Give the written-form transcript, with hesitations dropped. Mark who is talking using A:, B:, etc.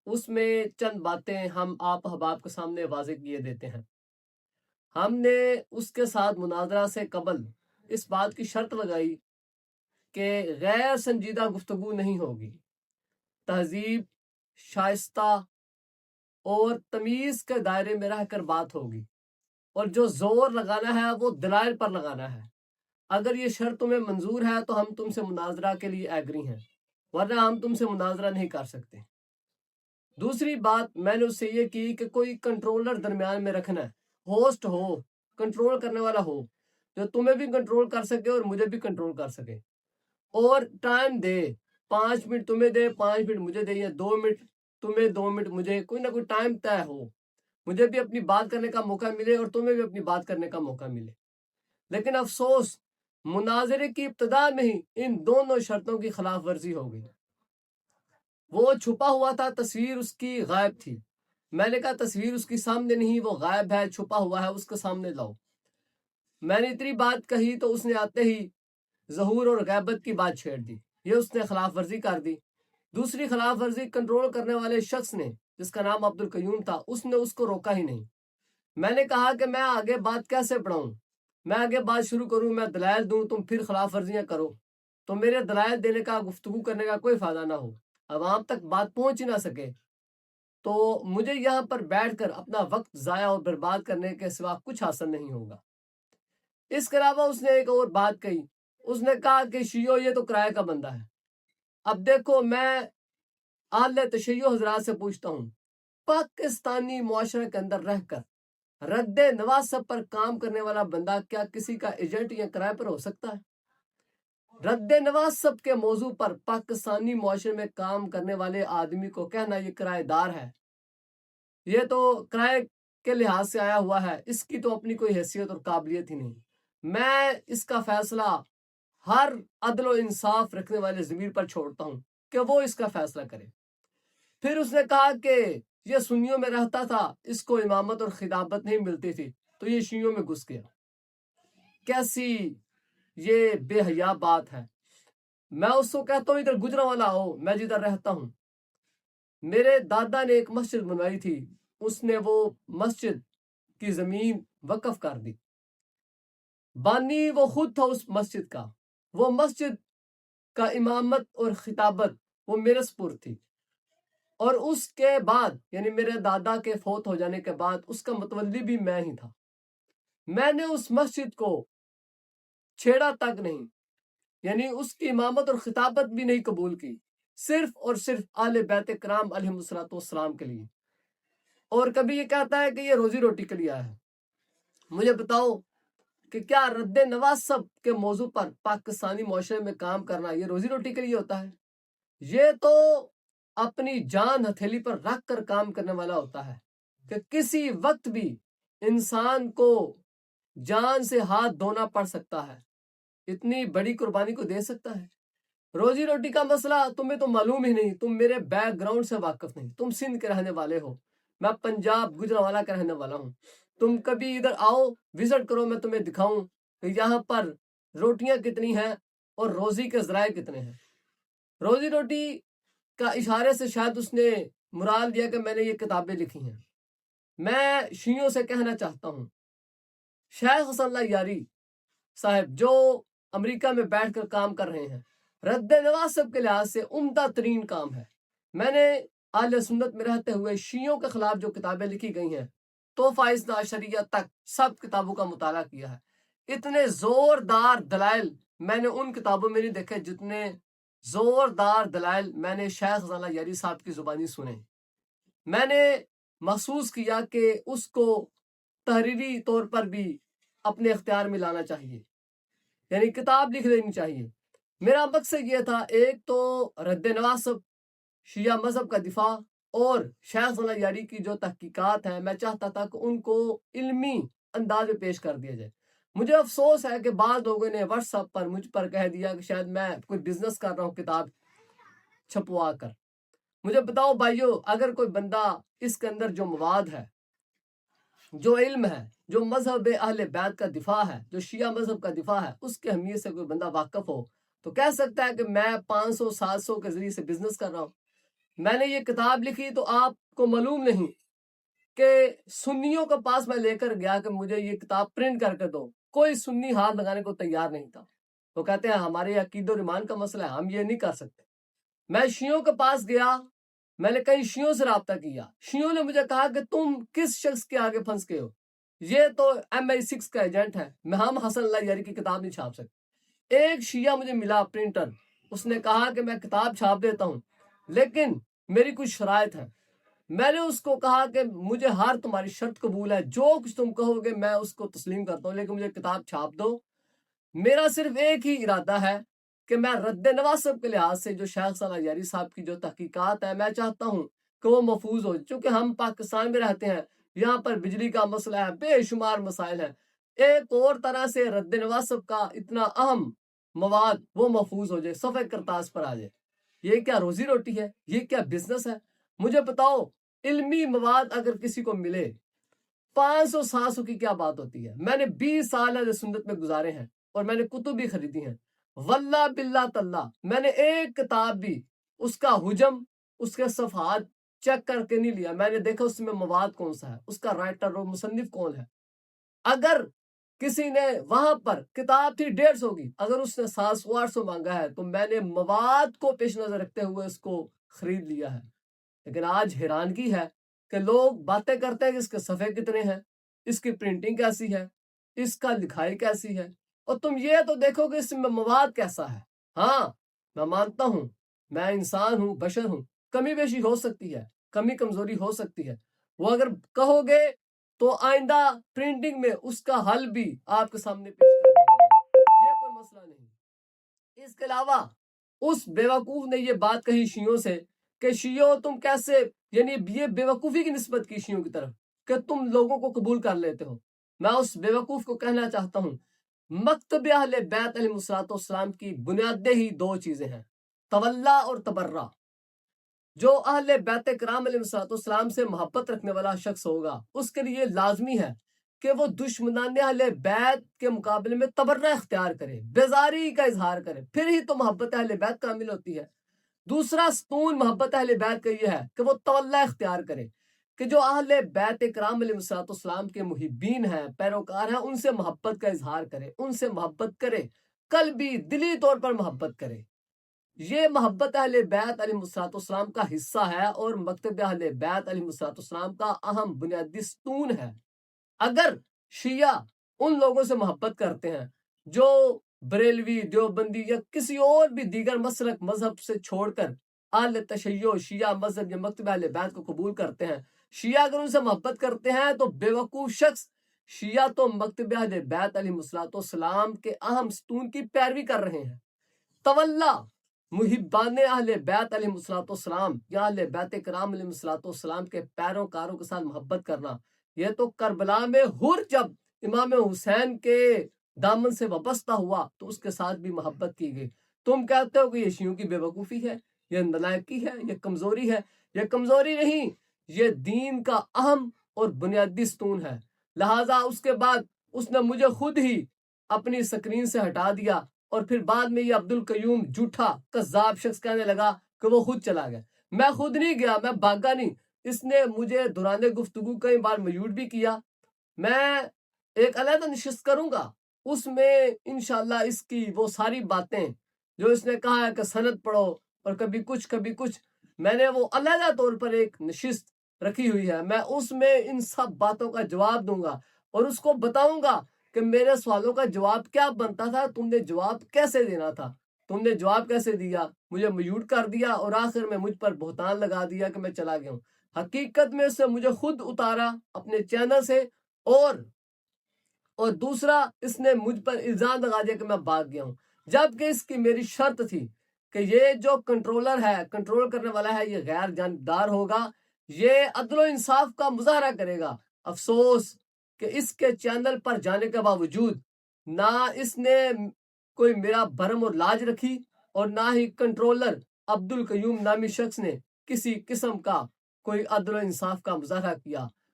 A: اس میں چند باتیں ہم آپ احباب کے سامنے واضح کیے دیتے ہیں۔ ہم نے اس کے ساتھ مناظرہ سے قبل اس بات کی شرط لگائی کہ غیر سنجیدہ گفتگو نہیں ہوگی، تہذیب، شائستہ اور تمیز کے دائرے میں رہ کر بات ہوگی، اور جو زور لگانا ہے وہ دلائل پر لگانا ہے۔ اگر یہ شرط تمہیں منظور ہے تو ہم تم سے مناظرہ کے لیے ایگری ہیں، ورنہ ہم تم سے مناظرہ نہیں کر سکتے۔ دوسری بات میں نے اس سے یہ کی کہ کوئی کنٹرولر درمیان میں رکھنا ہے، ہوسٹ ہو، کنٹرول کرنے والا ہو، جو تمہیں بھی کنٹرول کر سکے اور مجھے بھی کنٹرول کر سکے، اور ٹائم دے، 5 منٹ تمہیں دے، 5 منٹ مجھے دے، یا 2 منٹ تمہیں، 2 منٹ مجھے، کوئی نہ کوئی ٹائم طے ہو، مجھے بھی اپنی بات کرنے کا موقع ملے اور تمہیں بھی اپنی بات کرنے کا موقع ملے۔ لیکن افسوس، مناظرے کی ابتدا میں ہی ان دونوں شرطوں کی خلاف ورزی ہو گئی۔ وہ چھپا ہوا تھا، تصویر اس کی غائب تھی۔ میں نے کہا تصویر اس کی سامنے نہیں، وہ غائب ہے، چھپا ہوا ہے، اس کے سامنے لاؤ۔ میں نے اتنی بات کہی تو اس نے آتے ہی ظہور اور غیبت کی بات چھیڑ دی، یہ اس نے خلاف ورزی کر دی۔ دوسری خلاف ورزی کنٹرول کرنے والے شخص نے، جس کا نام عبدالقیوم تھا، اس نے اس کو روکا ہی نہیں۔ میں نے کہا کہ میں آگے بات کیسے بڑھاؤں، میں آگے بات شروع کروں، میں دلائل دوں، تم پھر خلاف ورزیاں کرو، تو میرے دلائل دینے کا، گفتگو کرنے کا کوئی فائدہ نہ ہو، عوام تک بات پہنچ ہی نہ سکے، تو مجھے یہاں پر بیٹھ کر اپنا وقت ضائع اور برباد کرنے کے سوا کچھ حاصل نہیں ہوگا۔ اس کے علاوہ اس نے ایک اور بات کہی، اس نے کہا کہ شیعو یہ تو کرائے کا بندہ ہے۔ اب دیکھو، میں اہل تشیع حضرات سے پوچھتا ہوں، پاکستانی معاشرے کے اندر رہ کر رد نواسب پر کام کرنے والا بندہ کیا کسی کا ایجنٹ یا کرائے پر ہو سکتا ہے؟ رد نواسب کے موضوع پر پاکستانی معاشرے میں کام کرنے والے آدمی کو کہنا یہ کرائے دار ہے، یہ تو کرائے کے لحاظ سے آیا ہوا ہے، اس کی تو اپنی کوئی حیثیت اور قابلیت ہی نہیں۔ میں اس کا فیصلہ ہر عدل و انصاف رکھنے والے ضمیر پر چھوڑتا ہوں کہ وہ اس کا فیصلہ کرے۔ پھر اس نے کہا کہ یہ سنیوں میں رہتا تھا، اس کو امامت اور خلافت نہیں ملتی تھی، تو یہ شیعوں میں گھس گیا۔ کیسی یہ بے حیا بات ہے۔ میں اس کو کہتا ہوں ادھر گجرانوالہ ہو، میں جدھر رہتا ہوں، میرے دادا نے ایک مسجد بنوائی تھی، اس نے وہ مسجد کی زمین وقف کر دی، بانی وہ خود تھا اس مسجد کا، وہ مسجد کا امامت اور خطابت وہ میرے سپرد تھی، اور اس کے بعد یعنی میرے دادا کے فوت ہو جانے کے بعد اس کا متولی بھی میں ہی تھا۔ میں نے اس مسجد کو چھیڑا تک نہیں، یعنی اس کی امامت اور خطابت بھی نہیں قبول کی، صرف اور صرف اہل بیت کرام علیہم الصلوۃ والسلام کے لیے، اور کبھی یہ کہتا ہے کہ یہ روزی روٹی کے لیے آیا ہے۔ مجھے بتاؤ کہ کیا رد نواسب کے موضوع پر پاکستانی معاشرے میں کام کرنا یہ روزی روٹی کے لیے ہوتا ہے؟ یہ تو اپنی جان ہتھیلی پر رکھ کر کام کرنے والا ہوتا ہے کہ کسی وقت بھی انسان کو جان سے ہاتھ دھونا پڑ سکتا ہے، اتنی بڑی قربانی کو دے سکتا ہے۔ روزی روٹی کا مسئلہ تمہیں تو معلوم ہی نہیں، تم میرے بیک گراؤنڈ سے واقف نہیں، تم سندھ کے رہنے والے ہو، میں پنجاب گجرانوالہ کا رہنے والا ہوں۔ تم کبھی ادھر آؤ، وزٹ کرو، میں تمہیں دکھاؤں کہ یہاں پر روٹیاں کتنی ہیں اور روزی کے ذرائع کتنے ہیں۔ روزی روٹی کا اشارے سے شاید اس نے مراد دیا کہ میں نے یہ کتابیں لکھی ہیں۔ میں شیعوں سے کہنا چاہتا ہوں، شیخ حسن اللہ یاری صاحب جو امریکہ میں بیٹھ کر کام کر رہے ہیں، رد نواسب کے لحاظ سے عمدہ ترین کام ہے۔ میں نے اہل سنت میں رہتے ہوئے شیعوں کے خلاف جو کتابیں لکھی گئی ہیں، تحفہ اثنا عشریہ تک سب کتابوں کا مطالعہ کیا ہے۔ اتنے زوردار دلائل میں نے ان کتابوں میں نہیں دیکھے جتنے زوردار دلائل میں نے شیخ حسن اللہ یاری صاحب کی زبانی سنے۔ میں نے محسوس کیا کہ اس کو تحریری طور پر بھی اپنے اختیار میں لانا چاہیے، یعنی کتاب لکھ دینی چاہیے۔ میرا مقصد یہ تھا، ایک تو رد نواسب، شیعہ مذہب کا دفاع، اور شیخ حسن اللہ یاری کی جو تحقیقات ہیں، میں چاہتا تھا کہ ان کو علمی انداز میں پیش کر دیا جائے۔ مجھے افسوس ہے کہ بعض لوگوں نے واٹس ایپ پر مجھ پر کہہ دیا کہ شاید میں کوئی بزنس کر رہا ہوں کتاب چھپوا کر۔ مجھے بتاؤ بھائیو، اگر کوئی بندہ اس کے اندر جو مواد ہے، جو علم ہے، جو مذہب اہل بیت کا دفاع ہے، جو شیعہ مذہب کا دفاع ہے، اس کے اہمیت سے کوئی بندہ واقف ہو تو کہہ سکتا ہے کہ میں 500 700 کے ذریعے سے بزنس کر رہا ہوں۔ میں نے یہ کتاب لکھی تو آپ کو معلوم نہیں کہ سنیوں کے پاس میں لے کر گیا کہ مجھے یہ کتاب پرنٹ کر کے دو، کوئی سنی ہاتھ لگانے کو تیار نہیں تھا۔ وہ کہتے ہیں ہمارے عقید و ایمان کا مسئلہ ہے، ہم یہ نہیں کر سکتے۔ میں شیعوں کے پاس گیا، میں نے کئی شیعوں سے رابطہ کیا، شیعوں نے مجھے کہا کہ تم کس شخص کے آگے پھنس گئے ہو، یہ تو MI6 کا ایجنٹ ہے، ہم حسن اللہ یاری کی کتاب نہیں چھاپ سکتے۔ ایک شیعہ مجھے ملا پرنٹر، اس نے کہا کہ میں کتاب چھاپ دیتا ہوں لیکن میری کچھ شرائط ہے۔ میں نے اس کو کہا کہ مجھے ہر تمہاری شرط قبول ہے، جو کچھ تم کہو گے میں اس کو تسلیم کرتا ہوں، لیکن مجھے کتاب چھاپ دو۔ میرا صرف ایک ہی ارادہ ہے کہ میں رد نواسب کے لحاظ سے جو شیخ صالح یاری صاحب کی جو تحقیقات ہیں، میں چاہتا ہوں کہ وہ محفوظ ہو، چونکہ ہم پاکستان میں رہتے ہیں، یہاں پر بجلی کا مسئلہ ہے، بے شمار مسائل ہیں، ایک اور طرح سے رد نواسب کا اتنا اہم مواد وہ محفوظ ہو جائے، صفحہ کرتاس پر آ جائے۔ یہ کیا روزی روٹی ہے؟ یہ کیا بزنس ہے؟ مجھے بتاؤ، علمی مواد اگر کسی کو ملے 500-700 کی کیا بات ہوتی ہے؟ میں نے 20 سال اہل سنت میں گزارے ہیں اور میں نے کتب بھی خریدی ہیں، واللہ باللہ تاللہ میں نے ایک کتاب بھی اس کا حجم، اس کے صفحات چیک کر کے نہیں لیا، میں نے دیکھا اس میں مواد کون سا ہے، اس کا رائٹر اور مصنف کون ہے۔ اگر کسی نے وہاں پر کتاب تھی 150 کی، اگر اس نے 700-800 مانگا ہے تو میں نے مواد کو پیش نظر رکھتے ہوئے اس کو خرید لیا ہے۔ لیکن آج حیرانگی ہے کہ لوگ باتیں کرتے ہیں کہ اس کے صفحے کتنے ہیں، اس کی پرنٹنگ کیسی ہے، اس کا لکھائی کیسی ہے، اور تم یہ تو دیکھو کہ اس میں مواد کیسا ہے۔ ہاں میں مانتا ہوں، میں انسان ہوں، بشر ہوں، کمی بیشی ہو سکتی ہے، کمی کمزوری ہو سکتی ہے، وہ اگر کہو گے تو آئندہ پرنٹنگ میں اس کا حل بھی آپ کے سامنے پیش کر دیا جائے، یہ کوئی مسئلہ نہیں۔ اس کے علاوہ اس بیوقوف نے یہ بات کہی شیعوں سے کہ شیعوں تم کیسے، یعنی یہ بیوقوفی کی نسبت کی شیعوں کی طرف کہ تم لوگوں کو قبول کر لیتے ہو۔ میں اس بیوقوف کو کہنا چاہتا ہوں، مکتب اہل بیت علیہ السلام کی بنیادیں ہی 2 چیزیں ہیں، تولا اور تبرہ۔ جو اہل بیت کرام علیہ السلام سے محبت رکھنے والا شخص ہوگا، اس کے لیے لازمی ہے کہ وہ دشمنان اہل بیت کے مقابلے میں تبرہ اختیار کرے، بیزاری کا اظہار کرے، پھر ہی تو محبت اہل بیت کامل ہوتی ہے۔ دوسرا ستون محبت اہل بیت کا یہ ہے کہ وہ تولا اختیار کرے، کہ جو اہل بیت کرام علیہ السلام کے محبین ہیں، پیروکار ہیں، ان سے محبت کا اظہار کرے، ان سے محبت کرے، قلبی دلی طور پر محبت کرے۔ یہ محبت اہل بیت علیہ السلام کا حصہ ہے اور مکتب اہل بیت علیہ السلام کا اہم بنیادی ستون ہے۔ اگر شیعہ ان لوگوں سے محبت کرتے ہیں جو بریلوی، دیوبندی یا کسی اور بھی دیگر مسلک مذہب سے چھوڑ کر اہل تشیع شیعہ مذہب یا مکتب اہل بیت کو قبول کرتے ہیں، شیعہ اگر ان سے محبت کرتے ہیں تو بیوقوف شخص شیعہ تو مکتب اہل بیت علیہ السلام کے اہم ستون کی پیروی کر رہے ہیں۔ تولا محبان اہل بیت علیہ السلام یا اہل بیت کرام علیہ السلام کے پیروکاروں کے ساتھ محبت کرنا، یہ تو کربلا میں حر جب امام حسین کے دامن سے وابستہ ہوا تو اس کے ساتھ بھی محبت کی گئی۔ تم کہتے ہو کہ یہ شیعوں کی بے وقوفی ہے، یہ نالائکی ہے، یہ کمزوری ہے، یہ کمزوری نہیں، یہ دین کا اہم اور بنیادی ستون ہے۔ لہٰذا اس کے بعد اس نے مجھے خود ہی اپنی سکرین سے ہٹا دیا اور پھر بعد میں یہ عبدالقیوم جھوٹا کذاب شخص کہنے لگا کہ وہ خود چلا گیا۔ میں خود نہیں گیا، میں بھاگا نہیں، اس نے مجھے دوران گفتگو کئی بار میوٹ بھی کیا۔ میں ایک علیحدہ نشست کروں گا، اس میں انشاءاللہ اس کی وہ ساری باتیں جو اس نے کہا ہے کہ سند پڑھو اور کبھی کچھ، میں نے وہ علیحدہ طور پر ایک نشست رکھی ہوئی ہے، میں اس میں ان سب باتوں کا جواب دوں گا اور اس کو بتاؤں گا کہ میرے سوالوں کا جواب کیا بنتا تھا، تم نے جواب کیسے دینا تھا، تم نے جواب کیسے دیا، مجھے میوٹ کر دیا اور آخر میں مجھ پر بہتان لگا دیا کہ میں چلا گیا ہوں۔ حقیقت میں اس سے مجھے خود اتارا اپنے چینل سے، اور دوسرا اس نے مجھ پر الزام لگا دیا کہ میں بھاگ گیا ہوں، جبکہ اس کی میری شرط تھی کہ یہ جو کنٹرولر ہے، کنٹرول کرنے والا ہے، یہ غیر جانبدار ہوگا، یہ عدل و انصاف کا مظاہرہ کرے گا۔ افسوس کہ اس کے چینل پر جانے کے باوجود نہ اس نے کوئی میرا بھرم اور لاج رکھی اور نہ ہی کنٹرولر عبدالقیوم نامی شخص نے کسی قسم کا کوئی عدل و انصاف کا مظاہرہ کیا۔